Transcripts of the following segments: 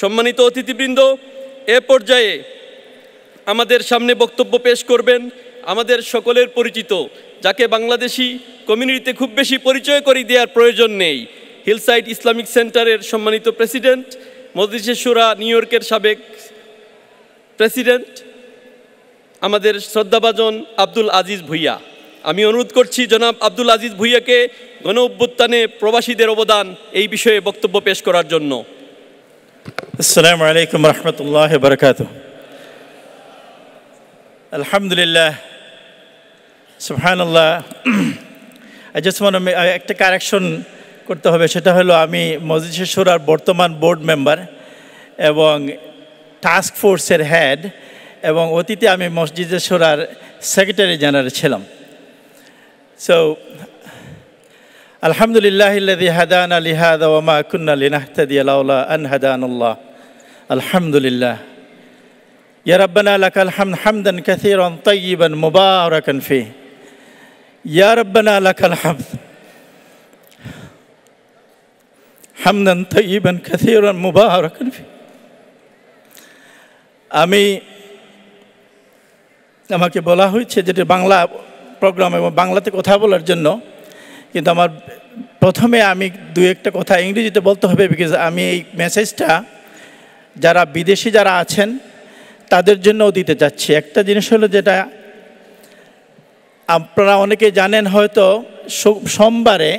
সম্মানিত অতিথিবৃন্দ, এ পর্যায়ে আমাদের সামনে বক্তব্য পেশ করবেন আমাদের সকলের পরিচিত, যাকে বাংলাদেশি কমিউনিটিতে খুব বেশি পরিচয় করে দেওয়ার প্রয়োজন নেই, হিলসাইড ইসলামিক সেন্টারের সম্মানিত প্রেসিডেন্ট, মজলিসে শুরা নিউ ইয়র্কের সাবেক প্রেসিডেন্ট, আমাদের শ্রদ্ধাভাজন আব্দুল আজিজ ভুঁইয়া। আমি অনুরোধ করছি জনাব আব্দুল আজিজ ভুঁইয়াকে গণ অভ্যুত্থানে প্রবাসীদের অবদান এই বিষয়ে বক্তব্য পেশ করার জন্য। আসসালামু আলাইকুম রহমতুল্লাহ বারকাতুহ। আলহামদুলিল্লাহ, সুবহানাল্লাহ। I just want to একটা কারেকশন করতে হবে, সেটা হলো আমি মজলিসে শুরার বর্তমান বোর্ড মেম্বার এবং টাস্ক ফোর্সের হেড, এবং অতীতে আমি মসজিদে শুরার সেক্রেটারি জেনারেল ছিলাম। সো আলহামদুলিল্লাহ আল্লাযী হাদানা লিহাযা ওয়া মা কুন্না লিনাহতাদিয়া লাউলা আন হাদানাল্লাহ। আলহামদুলিল্লাহ। ইয়া রাব্বানা লাকাল হামদ হামদান কাসীরান তাইয়িবান মুবারাকান ফীহ। ইয়া রাব্বানা লাকাল হামদ হামদান তাইয়িবান কাসীরান মুবারাকান ফীহ। আমাকে বলা হয়েছে যেটা বাংলা প্রোগ্রাম এবং বাংলাতে কথা বলার জন্য, কিন্তু আমার প্রথমে আমি দু একটা কথা ইংরেজিতে বলতে হবে, বিকজ আমি এই মেসেজটা যারা বিদেশি যারা আছেন তাদের জন্যও দিতে চাচ্ছি। একটা জিনিস হলো, যেটা আপনারা অনেকে জানেন হয়তো, সোমবারে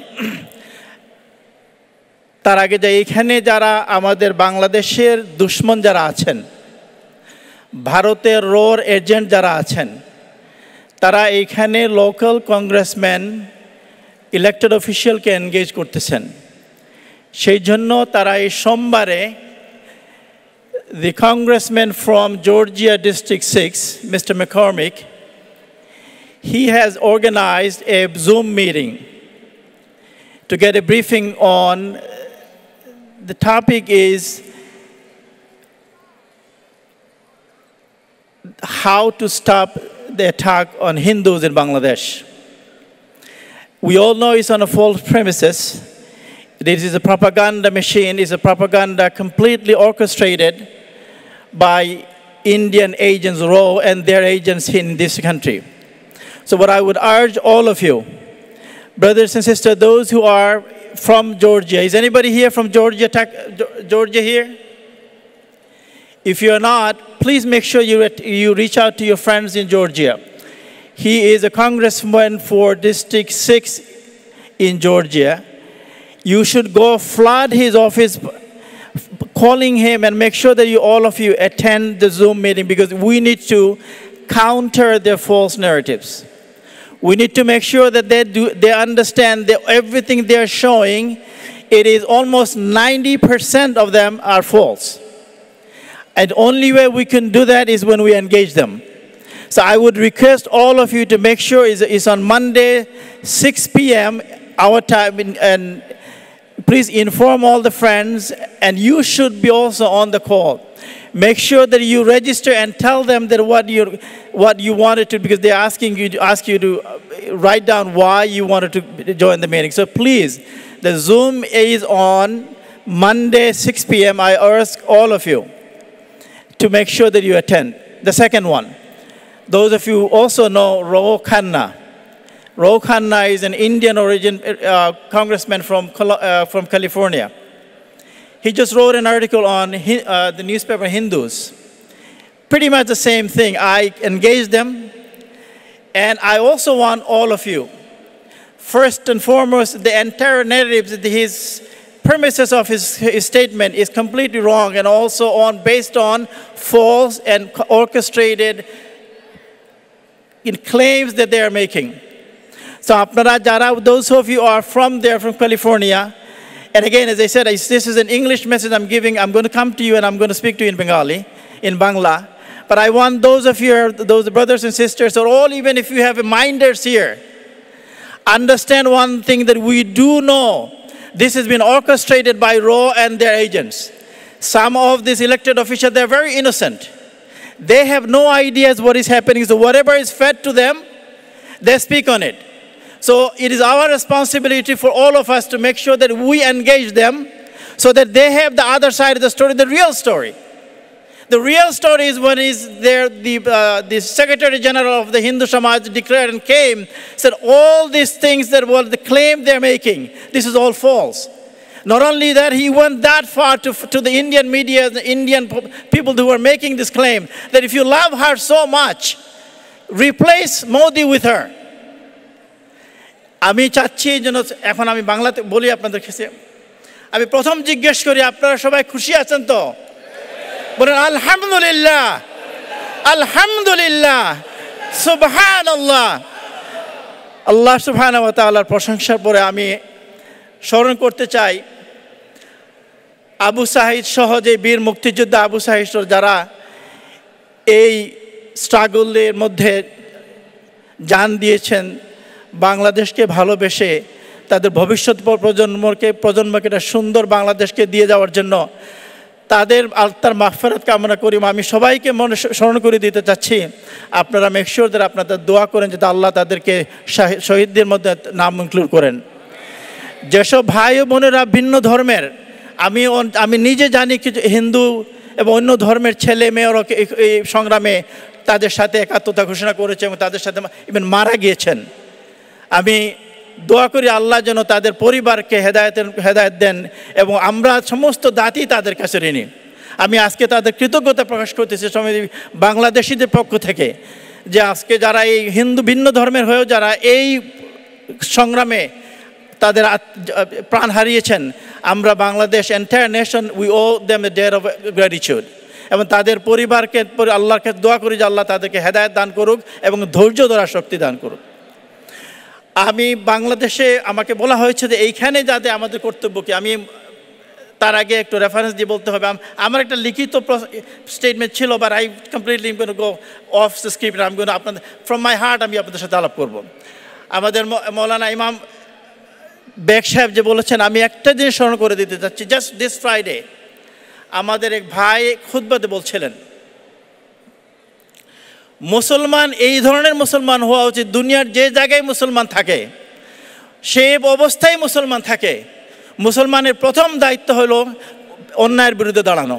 তার আগে যে এইখানে যারা আমাদের বাংলাদেশের দুশ্মন যারা আছেন, ভারতের রোর এজেন্ট যারা আছেন, তারা এইখানে লোকাল কংগ্রেসম্যান ইলেক্টেড অফিসিয়ালকে এনগেজ করতেছেন। সেই জন্য তারা এই সোমবারে the congressman from Georgia District 6, Mr. McCormick, he has organized a Zoom meeting to get a briefing on, the topic is how to stop the attack on Hindus in Bangladesh. We all know it's on a false premises. This is a propaganda machine, it's a propaganda completely orchestrated by Indian agents, RAW, and their agents in this country. So what I would urge all of you, brothers and sisters, those who are from Georgia, is anybody here from Georgia, Georgia here? If you're not, please make sure you reach out to your friends in Georgia. He is a congressman for District 6 in Georgia. You should go flood his office, calling him, and make sure that all of you attend the Zoom meeting, because we need to counter their false narratives. We need to make sure that they understand that everything they're showing, it is almost 90% of them are false. And the only way we can do that is when we engage them. So I would request all of you to make sure it's on Monday, 6 p.m. our time, and please inform all the friends, and you should be also on the call. Make sure that you register and tell them that what you wanted to, because they're ask you to write down why you wanted to join the meeting. So please, the Zoom is on Monday, 6 p.m. I ask all of you to make sure that you attend. The second one, those of you who also know Rao Khanna. Rao Khanna is an Indian origin congressman from California. He just wrote an article on the newspaper Hindus. Pretty much the same thing. I engaged them, and I also want all of you. First and foremost, the entire narrative, his premises of his statement is completely wrong, and also based on false and orchestrated claims that they are making. So those of you are from there, from California, and again, as I said, this is an English message I'm giving. I'm going to come to you and I'm going to speak to you in Bengali, in Bangla. But I want those of you, those brothers and sisters, or all, even if you have minders here, understand one thing, that we do know this has been orchestrated by RAW and their agents. Some of these elected officials, they're very innocent. They have no ideas what is happening. So whatever is fed to them, they speak on it. So it is our responsibility for all of us to make sure that we engage them so that they have the other side of the story, the real story. The real story is when the Secretary General of the Hindu Samaj declared and came, said all these things that were the claim they're making, this is all false. Not only that, he went that far to the Indian media, the Indian people who were making this claim, that if you love her so much, replace Modi with her. আমি চাচ্ছি যেন এখন আমি বাংলাতে বলি আপনাদের কাছে। আমি প্রথম জিজ্ঞেস করি, আপনারা সবাই খুশি আছেন তো? বলেন আলহামদুলিল্লাহ, আলহামদুলিল্লাহ, সুবহানাল্লাহ। আল্লাহ সুবহানাহু ওয়া তাআলার প্রশংসার পরে আমি স্মরণ করতে চাই আবু সাঈদ সহ যে বীর মুক্তিযোদ্ধা আবু সাঈদ যারা এই স্ট্রাগলের মধ্যে জান দিয়েছেন, বাংলাদেশকে ভালোবেসে তাদের ভবিষ্যৎ প্রজন্মকে একটা সুন্দর বাংলাদেশকে দিয়ে যাওয়ার জন্য তাদের আত্মার মাগফিরাত কামনা করি। আমি সবাইকে মনে স্মরণ করে দিতে চাচ্ছি, আপনারা মেক শিওর যে আপনাদের দোয়া করেন যাতে আল্লাহ তাদেরকে শহীদদের মধ্যে নাম ইনক্লুড করেন। যেসব ভাই ও বোনেরা ভিন্ন ধর্মের, আমি নিজে জানি কিছু হিন্দু এবং অন্য ধর্মের ছেলে মেয়েরা এই সংগ্রামে তাদের সাথে একাত্মতা ঘোষণা করেছে এবং তাদের সাথে ইভেন মারা গিয়েছেন। আমি দোয়া করি আল্লাহ যেন তাদের পরিবারকে হেদায়েত দেন এবং আমরা সমস্ত দাতি তাদের কাছে ঋণী। আমি আজকে তাদের কৃতজ্ঞতা প্রকাশ করতেছি বাংলাদেশিদের পক্ষ থেকে, যে আজকে যারা এই হিন্দু ভিন্ন ধর্মের হয়েও যারা এই সংগ্রামে তাদের প্রাণ হারিয়েছেন, আমরা Bangladesh entire nation we owe them a debt of gratitude. এবং তাদের পরিবারকে আল্লাহর কাছে দোয়া করি যে আল্লাহ তাদেরকে হেদায়েত দান করুক এবং ধৈর্য ধরার শক্তি দান করুক। আমি বাংলাদেশে আমাকে বলা হয়েছে যে এইখানে যাতে আমাদের কর্তব্য কি, আমি তার আগে একটু রেফারেন্স দিয়ে বলতে হবে। আমার একটা লিখিত স্টেটমেন্ট ছিল, but I completely go of the script. আমি আপনাদের ফ্রম মাই হার্ট আমি আপনাদের সাথে আলাপ করব। আমাদের মৌলানা ইমাম বেগ সাহেব যে বলেছেন, আমি একটা জিনিস স্মরণ করে দিতে চাচ্ছি। জাস্ট দিস ফ্রাইডে আমাদের এক ভাই খুতবাতে বলছিলেন, মুসলমান এই ধরনের মুসলমান হওয়া উচিত, দুনিয়ার যে জায়গায় মুসলমান থাকে সে অবস্থায় মুসলমান থাকে, মুসলমানের প্রথম দায়িত্ব হলো অন্যায়ের বিরুদ্ধে দাঁড়ানো।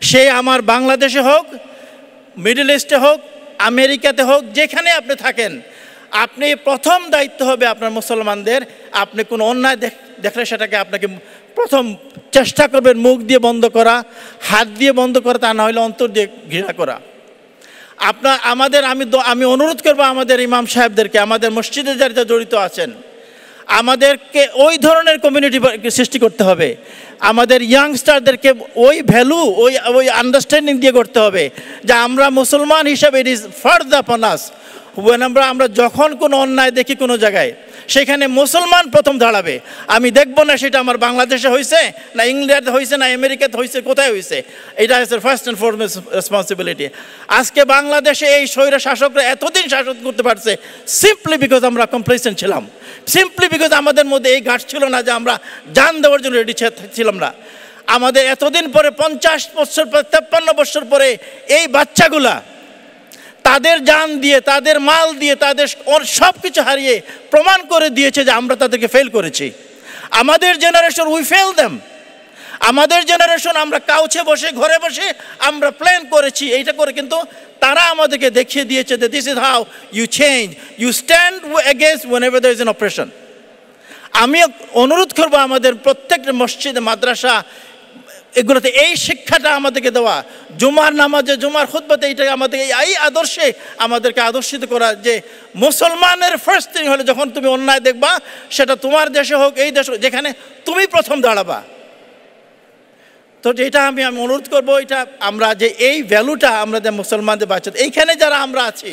সে আমার বাংলাদেশে হোক, মিডল ইস্টে হোক, আমেরিকাতে হোক, যেখানে আপনি থাকেন, আপনি প্রথম দায়িত্ব হবে আপনার মুসলমানদের। আপনি কোনো অন্যায় দেখলে সেটাকে আপনাকে প্রথম চেষ্টা করবেন মুখ দিয়ে বন্ধ করা, হাত দিয়ে বন্ধ করা, তা না হলে অন্তর দিয়ে ঘৃণা করা। আমি অনুরোধ করবো আমাদের ইমাম সাহেবদেরকে, আমাদের মসজিদে যারা জড়িত আছেন, আমাদেরকে ওই ধরনের কমিউনিটি সৃষ্টি করতে হবে। আমাদের ইয়াংস্টারদেরকে ওই ভ্যালু, ওই আন্ডারস্ট্যান্ডিং দিয়ে করতে হবে যে আমরা মুসলমান হিসাবে ইট ইজ ফার্দার আপন আস আমরা যখন কোনো অন্যায় দেখি কোনো জায়গায়, সেখানে মুসলমান প্রথম দাঁড়াবে। আমি দেখব না সেটা আমার বাংলাদেশে হয়েছে না ইংল্যান্ডে হয়েছে না আমেরিকাতে হয়েছে, কোথায় হয়েছে, এটা হচ্ছে ফার্স্ট অ্যান্ড ফরমোস্ট রেসপন্সিবিলিটি। আজকে বাংলাদেশে এই স্বৈর শাসকরা এতদিন শাসন করতে পারছে সিম্পলি বিকজ আমরা কমপ্লেসেন্ট ছিলাম, সিম্পলি বিকজ আমাদের মধ্যে এই গাছ ছিল না যে আমরা জান দেওয়ার জন্য রেডি ছিলাম না। আমাদের এতদিন পরে 50 বছর, 53 বছর পরে এই বাচ্চাগুলা তাদের জান দিয়ে, তাদের মাল দিয়ে, তাদের সব কিছু হারিয়ে প্রমাণ করে দিয়েছে যে আমরা তাদেরকে ফেল করেছি। আমাদের জেনারেশন উই ফেল দেম। আমাদের জেনারেশন আমরা কাউচে বসে, ঘরে বসে আমরা প্ল্যান করেছি এইটা করে, কিন্তু তারা আমাদেরকে দেখিয়ে দিয়েছে যে this is how you change, you stand against whenever there is an oppression। আমি অনুরোধ করবো আমাদের প্রত্যেকটা মসজিদ, মাদ্রাসা, এগুলোতে এই শিক্ষাটা আমাদেরকে দেওয়া, জুমার নামাজে, জুমার খুতবাতে এইটা আমাদেরকে এই আদর্শে আমাদেরকে আদর্শিত করা যে মুসলমানের ফার্স্ট থিং হলো যখন তুমি অন্যায় দেখবা, সেটা তোমার দেশে হোক, এই দেশে, যেখানে তুমি প্রথম দাঁড়াবা। তো এটা আমি অনুরোধ করবো, এটা আমরা যে এই ভ্যালুটা আমাদের মুসলমানদের বাচ্চা, এইখানে যারা আমরা আছি,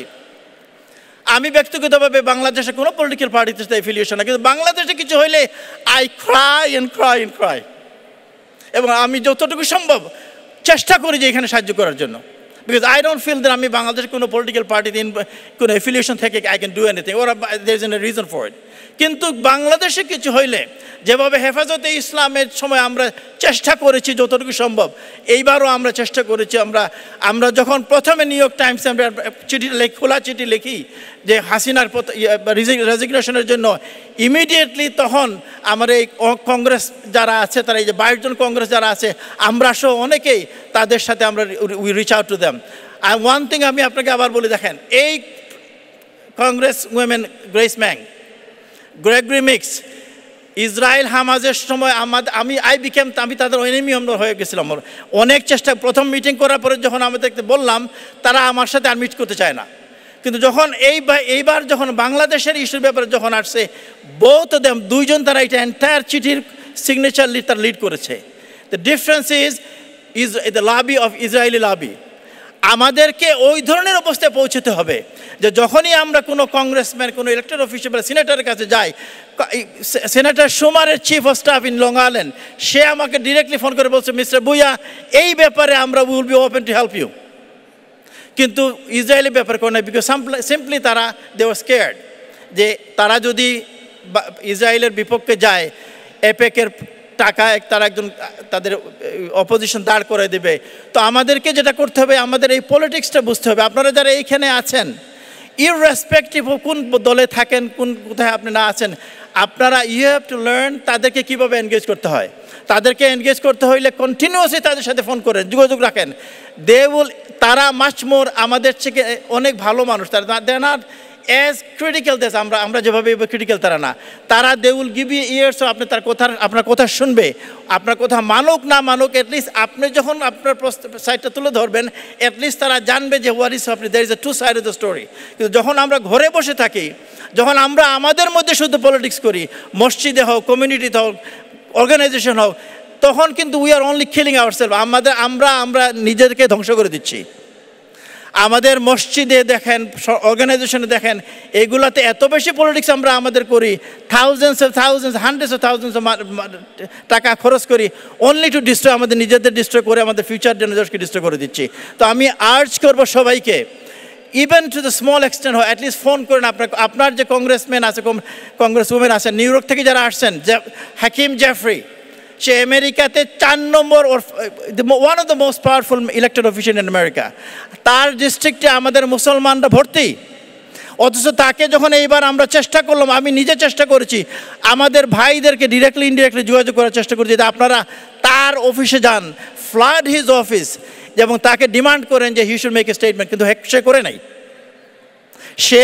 আমি ব্যক্তিগতভাবে বাংলাদেশে কোনো পলিটিক্যাল পার্টির সাথে এফিলিয়েশন না, কিন্তু বাংলাদেশে কিছু হইলে I Cry and Cry and Cry, এবং আমি যতটুকু সম্ভব চেষ্টা করি যে এখানে সাহায্য করার জন্য, because I don't feel that আমি বাংলাদেশের কোনো পলিটিক্যাল পার্টিতে কোনো এফিলিয়েশন থেকে I can do anything, or there is a reason for it. কিন্তু বাংলাদেশে কিছু হইলে যেভাবে হেফাজতে ইসলামের সময় আমরা চেষ্টা করেছি যতটুকু সম্ভব, এইবারও আমরা চেষ্টা করেছি। আমরা যখন প্রথমে নিউ ইয়র্ক টাইমসে আমরা চিঠি খোলা চিঠি লিখি যে হাসিনার রেজিগনেশনের জন্য, ইমিডিয়েটলি তখন আমার এই কংগ্রেস যারা আছে, তারা এই যে 22 জন কংগ্রেস যারা আছে, আমরা সহ অনেকেই তাদের সাথে আমরা we reach out to them. আর ওয়ান থিং আমি আপনাকে আবার বলে, দেখেন এই Congress women Grace Meng, Gregory Meeks, Israel হামাজের সময় আমি তাদের এনিমি হয়ে গেছিলাম। অনেক চেষ্টা, প্রথম মিটিং করার পরে যখন আমাদেরকে বললাম, তারা আমার সাথে আর মিট করতে চায় না। কিন্তু যখন এইবার যখন বাংলাদেশের ইস্যুর ব্যাপারে যখন আসছে, বোথ অফ দেম, দুইজন তারা এটা এন্টায়ার চিঠির সিগনেচার তার লিড করেছে। The difference is the lobby of Israeli lobby. আমাদেরকে ওই ধরনের অবস্থায় পৌঁছতে হবে যে যখনই আমরা কোনো কংগ্রেসম্যান, কোনো ইলেক্টেড অফিসিয়াল বা সিনেটরের কাছে যাই, সেনেটর সুমারের chief of staff in Long Island, সে আমাকে ডিরেক্টলি ফোন করে বলছে, মিস্টার ভুইয়া, এই ব্যাপারে আমরা will be open to help you. কিন্তু ইসরায়েলের ব্যাপারে কোনো নাই, বিকজ সিম্পলি তারা দে ওয়ার স্কেয়ার্ড যে তারা যদি ইসরায়েলের বিপক্ষে যায়, এপেকের টাকায় তারা একজন তাদের অপোজিশন দাঁড় করে দেবে। তো আমাদেরকে যেটা করতে হবে, আমাদের এই পলিটিক্সটা বুঝতে হবে। আপনারা যারা এইখানে আছেন, ইররেসপেক্টিভ অফ কোন দলে থাকেন, কোথায় আপনি না আছেন, আপনারা ইউ হ্যাভ টু লার্ন তাদেরকে কীভাবে এনগেজ করতে হয়। তাদেরকে এনগেজ করতে হইলে কন্টিনিউয়াসলি তাদের সাথে ফোন করেন, যোগাযোগ রাখেন। তারা মাচ মোর আমাদের থেকে অনেক ভালো মানুষ। They are not as critical দেশ আমরা যেভাবে ক্রিটিক্যাল তারা না। তারা they will give you ears, আপনি আপনার কথা শুনবে, আপনার কথা মানুক না মানুক, অ্যাটলিস্ট আপনি যখন আপনার সাইডটা তুলে ধরবেন, অ্যাটলিস্ট তারা জানবে যে হোয়াট ইজ আপনি, there is a two side of the story. কিন্তু যখন আমরা ঘরে বসে থাকি, যখন আমরা আমাদের মধ্যে শুধু পলিটিক্স করি, মসজিদে হোক, কমিউনিটিতে হোক, অর্গানাইজেশন হোক, তখন কিন্তু we are only killing ourself. আমরা নিজেদেরকে ধ্বংস করে দিচ্ছি। আমাদের মসজিদে দেখেন, অর্গানাইজেশনে দেখেন, এগুলাতে এত বেশি পলিটিক্স আমরা আমাদের করি, থাউজেন্ডস, হান্ড্রেডস অফ থাউজেন্ডস টাকা খরচ করি অনলি টু ডিস্ট্রয়, আমাদের নিজেদের ডিস্ট্রয় করে আমাদের ফিউচার জেনারেশনকে ডিস্ট্রয় করে দিচ্ছি। তো আমি আর্জ করবো সবাইকে, even to the small extent হয়, অ্যাটলিস্ট ফোন করেন আপনার যে কংগ্রেসম্যান আছে, কংগ্রেস উমেন আছে, নিউ ইয়র্ক থেকে যারা আসছেন, হাকিম জেফরি, সে আমেরিকাতে 4 নম্বর one of the most powerful elected official in America. তার ডিস্ট্রিক্টে আমাদের মুসলমানরা ভর্তি, অথচ তাকে যখন এইবার আমরা চেষ্টা করলাম, আমি নিজে চেষ্টা করেছি, আমাদের ভাইদেরকে ডিরেক্টলি ইনডিরেক্টলি যোগাযোগ করার চেষ্টা করেছি যে আপনারা তার অফিসে যান, ফ্লাড হিজ অফিস, এবং তাকে ডিমান্ড করেন যে he should make a statement. কিন্তু সে করে নাই। সে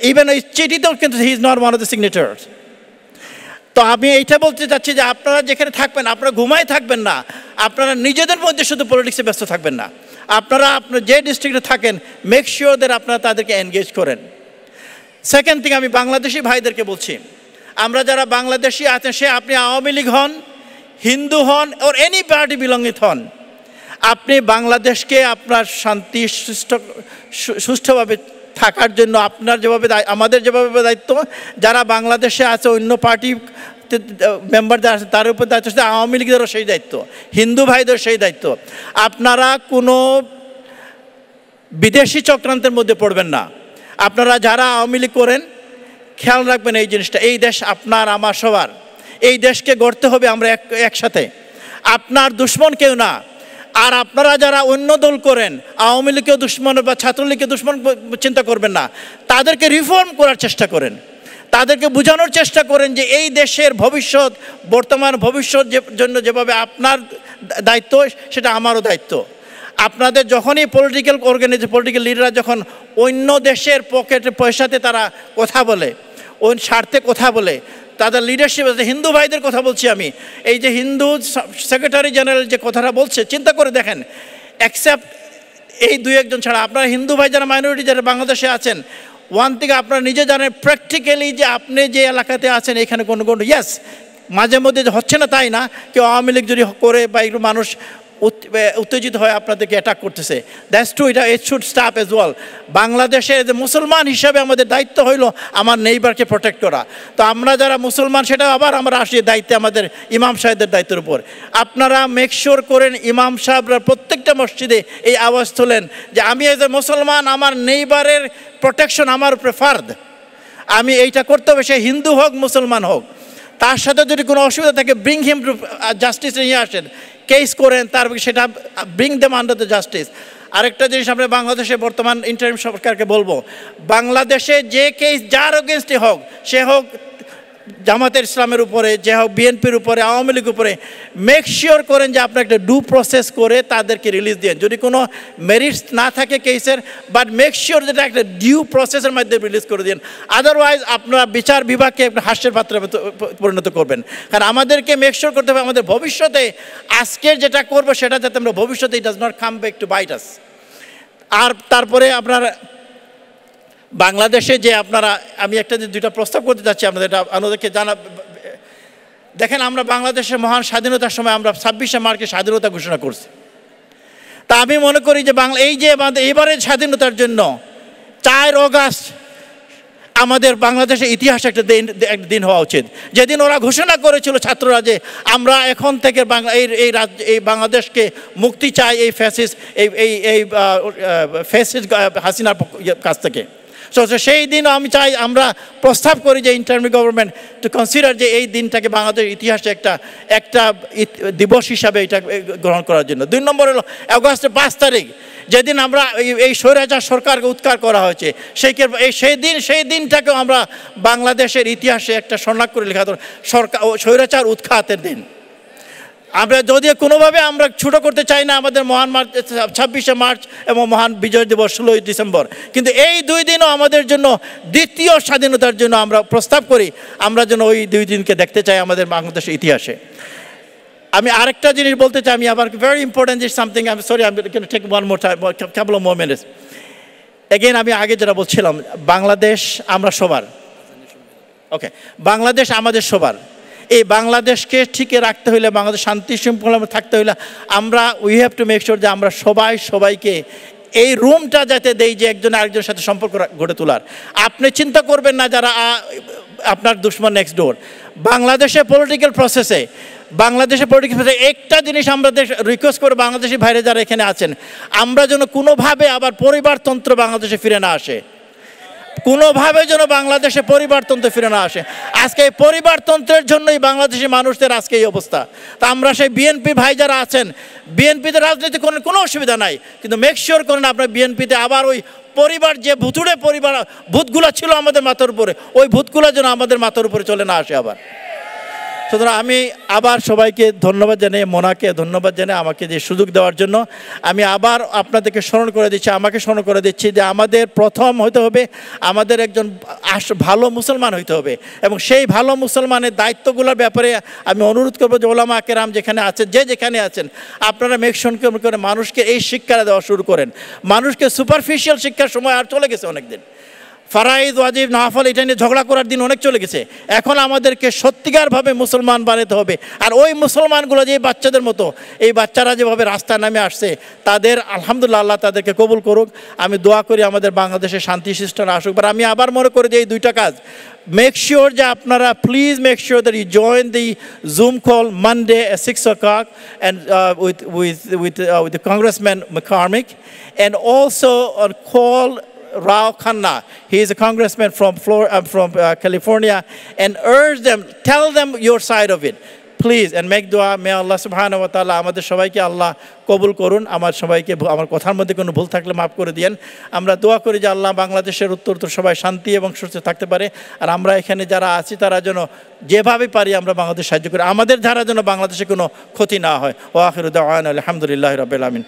ইভেন ওই চিঠিতেও কিন্তু he is not one of the signatures. তো আমি এইটা বলতে চাচ্ছি যে আপনারা যেখানে থাকবেন, আপনারা ঘুমাই থাকবেন না, আপনারা নিজেদের মধ্যে শুধু পলিটিক্সে ব্যস্ত থাকবেন না। আপনারা যে ডিস্ট্রিক্টে থাকেন, মেক শিওর দ্যাট আপনারা তাদেরকে এনগেজ করেন। সেকেন্ড থিং, আমি বাংলাদেশি ভাইদেরকে বলছি, আমরা যারা বাংলাদেশি আছেন, সে আপনি আওয়ামী লীগ হন, হিন্দু হন, ওর এনি পার্টি বিলঙ্গিত হন, আপনি বাংলাদেশকে আপনার শান্তি সুষ্ঠুভাবে থাকার জন্য আপনার যেভাবে, আমাদের যেভাবে দায়িত্ব, যারা বাংলাদেশে আছে অন্য পার্টি মেম্বার যারা আছে তার উপর দায়িত্ব, আওয়ামী লীগেরও সেই দায়িত্ব, হিন্দু ভাইদের সেই দায়িত্ব। আপনারা কোনো বিদেশি চক্রান্তের মধ্যে পড়বেন না। আপনারা যারা আওয়ামী লীগ করেন, খেয়াল রাখবেন এই জিনিসটা, এই দেশ আপনার আমার সবার, এই দেশকে গড়তে হবে আমরা একসাথে, আপনার দুশ্মন কেউ না। আর আপনারা যারা অন্য দল করেন, আওয়ামী লীগকেও দুশ্মন বা ছাত্রলীগকে দুশ্মন চিন্তা করবেন না, তাদেরকে রিফর্ম করার চেষ্টা করেন, তাদেরকে বোঝানোর চেষ্টা করেন যে এই দেশের ভবিষ্যৎ, বর্তমান ভবিষ্যৎ জন্য যেভাবে আপনার দায়িত্ব, সেটা আমারও দায়িত্ব। আপনাদের যখনই পলিটিক্যাল লিডাররা যখন অন্য দেশের পকেটে পয়সাতে তারা কথা বলে, ওই স্বার্থে কথা বলে, তাদের লিডারশিপ আছে, হিন্দু ভাইদের কথা বলছি আমি, এই যে হিন্দু সেক্রেটারি জেনারেল যে কথাটা বলছে, চিন্তা করে দেখেন, অ্যাকসেপ্ট এই 2-1 ছাড়া, আপনারা হিন্দু ভাই যারা মাইনরিটি যারা বাংলাদেশে আছেন, ওয়ান থেকে আপনারা নিজে জানেন প্র্যাকটিক্যালি যে আপনি যে এলাকাতে আছেন এখানে কোনো ইয়েস মাঝে মধ্যে হচ্ছে না তাই না, কেউ আওয়ামী লীগ যদি করে বা একটু মানুষ উত্তেজিত হয় আপনাদেরকে অ্যাটাক করতেছে, that's true, it should stop as well. বাংলাদেশে যে মুসলমান হিসাবে আমাদের দায়িত্ব হইল আমার নেইবারকে প্রোটেক্ট করা। তো আমরা যারা মুসলমান, সেটা আবার আমরা আসি দায়িত্বে আমাদের ইমাম সাহেবদের দায়িত্বের উপর। আপনারা মেক শিওর করেন ইমাম সাহেবরা প্রত্যেকটা মসজিদে এই আওয়াজ তোলেন যে আমি এজ এ মুসলমান, আমার নেইবারের প্রোটেকশন আমার উপরে ফার্দ, আমি এইটা করতে হবে, সে হিন্দু হোক মুসলমান হোক। তার সাথে যদি কোনো অসুবিধা থাকে ব্রিং হিম টু জাস্টিসে নিয়ে আসেন, কেস করেন, তার সেটা bring them under the justice. আরেকটা জিনিস আমরা বাংলাদেশে বর্তমান ইন্টারিম সরকারকে বলবো, বাংলাদেশে যে কেস যার এগেনস্টে হোক, সে হোক জামাতের ইসলামের উপরে, যে হোক বিএনপির উপরে, আওয়ামী লীগের উপরে, মেক শিওর করেন যে আপনার একটা ডু প্রসেস করে তাদেরকে রিলিজ দেন। যদি কোনো মেরিটস না থাকে কেসের, বাট মেক শিওর যেটা একটা ডিউ প্রসেসের মাধ্যমে রিলিজ করে দিন। আদারওয়াইজ আপনারা বিচার বিভাগকে একটা হাস্যের পাত্রে পরিণত করবেন। কারণ আমাদেরকে মেক শিওর করতে হবে আমাদের ভবিষ্যতে আজকের যেটা করবো সেটা যাতে আমরা ভবিষ্যতে it does not come back to bite us. আর তারপরে আপনার বাংলাদেশে যে আপনারা, আমি একটা যে দুইটা প্রস্তাব করতে চাচ্ছি আপনাদের, এটা আমাদেরকে দেখেন আমরা বাংলাদেশের মহান স্বাধীনতার সময় আমরা 26শে মার্চে স্বাধীনতা ঘোষণা করছি। তা আমি মনে করি যে এই যে আমাদের এবারের স্বাধীনতার জন্য 4 অগাস্ট আমাদের বাংলাদেশের ইতিহাসে একটা দিন হওয়া উচিত, যেদিন ওরা ঘোষণা করেছিল ছাত্ররা যে আমরা এখন থেকে এই বাংলাদেশকে মুক্তি চাই এই ফ্যাসিস্ট হাসিনার কাছ থেকে। সেই দিন আমি চাই, আমরা প্রস্তাব করি যে ইন্টারিম গভর্নমেন্ট টু কনসিডার যে এই দিনটাকে বাংলাদেশের ইতিহাসে একটা দিবস হিসাবে এটা গ্রহণ করার জন্য। 2 নম্বর হলো অগাস্টের 5 তারিখ, যেদিন আমরা এই স্বৈরাচার সরকারকে উৎখাত করা হয়েছে, সেই দিনটাকেও আমরা বাংলাদেশের ইতিহাসে একটা স্বর্ণাক্ষরে করে লেখা সরকার স্বৈরাচার উৎখাতের দিন। আমরা যদিও কোনোভাবে আমরা ছোটো করতে চাই না আমাদের মহান 26শে মার্চ এবং মহান বিজয় দিবস 16ই ডিসেম্বর, কিন্তু এই 2 দিনও আমাদের জন্য দ্বিতীয় স্বাধীনতার জন্য আমরা প্রস্তাব করি, আমরা যেন ওই 2 দিনকে দেখতে চাই আমাদের বাংলাদেশের ইতিহাসে। আমি আরেকটা জিনিস বলতে চাই, আমি আবার ভেরি ইম্পর্টেন্ট ইজ সামথিং, আমি sorry I can take one more time, couple of more minutes. Again আমি আগে যেটা বলছিলাম, বাংলাদেশ আমরা সবার, ওকে, বাংলাদেশ আমাদের সবার। এই বাংলাদেশকে ঠিকই রাখতে হইলে, বাংলাদেশ শান্তি শৃঙ্খলা থাকতে হইলে আমরা we have to make sure যে আমরা সবাইকে এই রুমটা যাতে দেই যে একজন আরেকজনের সাথে সম্পর্ক গড়ে তোলার। আপনি চিন্তা করবেন না যারা আপনার দুশ্মন নেক্সট ডোর। বাংলাদেশের পলিটিক্যাল প্রসেসে একটা জিনিস আমরা রিকোয়েস্ট করে বাংলাদেশি ভাইরা যারা এখানে আছেন, আমরা যেন কোনোভাবে আবার পরিবারতন্ত্র বাংলাদেশে ফিরে না আসে, কোনোভাবে যেন বাংলাদেশে পরিবারতন্ত্র ফিরে না আসে। আজকে এই পরিবারতন্ত্রের জন্যই বাংলাদেশি মানুষদের আজকে এই অবস্থা। তা আমরা সেই বিএনপি ভাই যারা আছেন, বিএনপিতে রাজনীতি করেন, কোনো অসুবিধা নাই, কিন্তু মেক শিওর করেন আপনার বিএনপিতে আবার ওই পরিবার, যে ভুতুড়ে পরিবার ভূতগুলো ছিল আমাদের মাথার উপরে, ওই ভূতগুলো যেন আমাদের মাথার উপরে চলে না আসে আবার। সুতরাং আমি আবার সবাইকে ধন্যবাদ জানাই, মোনাকে ধন্যবাদ জানাই আমাকে যে সুযোগ দেওয়ার জন্য। আমি আবার আপনাদেরকে স্মরণ করে দিচ্ছি, আমাকে স্মরণ করে দিচ্ছি যে আমাদের প্রথম হইতে হবে, আমাদের একজন ভালো মুসলমান হইতে হবে, এবং সেই ভালো মুসলমানের দায়িত্বগুলোর ব্যাপারে আমি অনুরোধ করবো যে ওলামা কেরাম যেখানে আছেন, যেখানে আছেন, আপনারা মেক শিওর করে মানুষকে এই শিক্ষাটা দেওয়া শুরু করেন। মানুষকে সুপারফিশিয়াল শিক্ষার সময় আর চলে গেছে অনেক দিন, ফারাইদ ওয়াজিব নাফল এটা নিয়ে ঝগড়া করার দিন অনেক চলে গেছে। এখন আমাদেরকে সত্যিকারভাবে মুসলমান বানাতে হবে। আর ওই মুসলমানগুলো যে বাচ্চাদের মতো, এই বাচ্চারা যেভাবে রাস্তায় নামে আসছে, তাদের আলহামদুলিল্লাহ আল্লাহ তাদেরকে কবুল করুক। আমি দোয়া করি আমাদের বাংলাদেশে শান্তি শিষ্টনা আসুক। আর আমি আবার মনে করি যে এই 2টা কাজ মেক শিওর যে আপনারা please make sure that you join the Zoom call Monday at 6 o'clock and with the Congressman McCormick, and also on call Rao Khanna. He is a congressman from California, and urge them, tell them your side of it, please, and make dua. May Allah subhanahu wa ta'ala আমাদের সবাইকে আল্লাহ কবুল করুন। আমার সবাইকে আমার কথার মধ্যে কোনো ভুল থাকলে মাফ করে দিয়েন। আমরা দোয়া করি যে আল্লাহ বাংলাদেশের উত্তর সবাই শান্তি এবং সুস্থ থাকতে পারে, আর আমরা এখানে যারা আছি তারা যেন যেভাবে পারি আমরা বাংলাদেশ সাহায্য করি, আমাদের ধারা যেন বাংলাদেশে কোনো ক্ষতি না হয়। ওয়া আখিরু দাওয়ানা আলহামদুলিল্লাহি রাব্বিল আলামিন।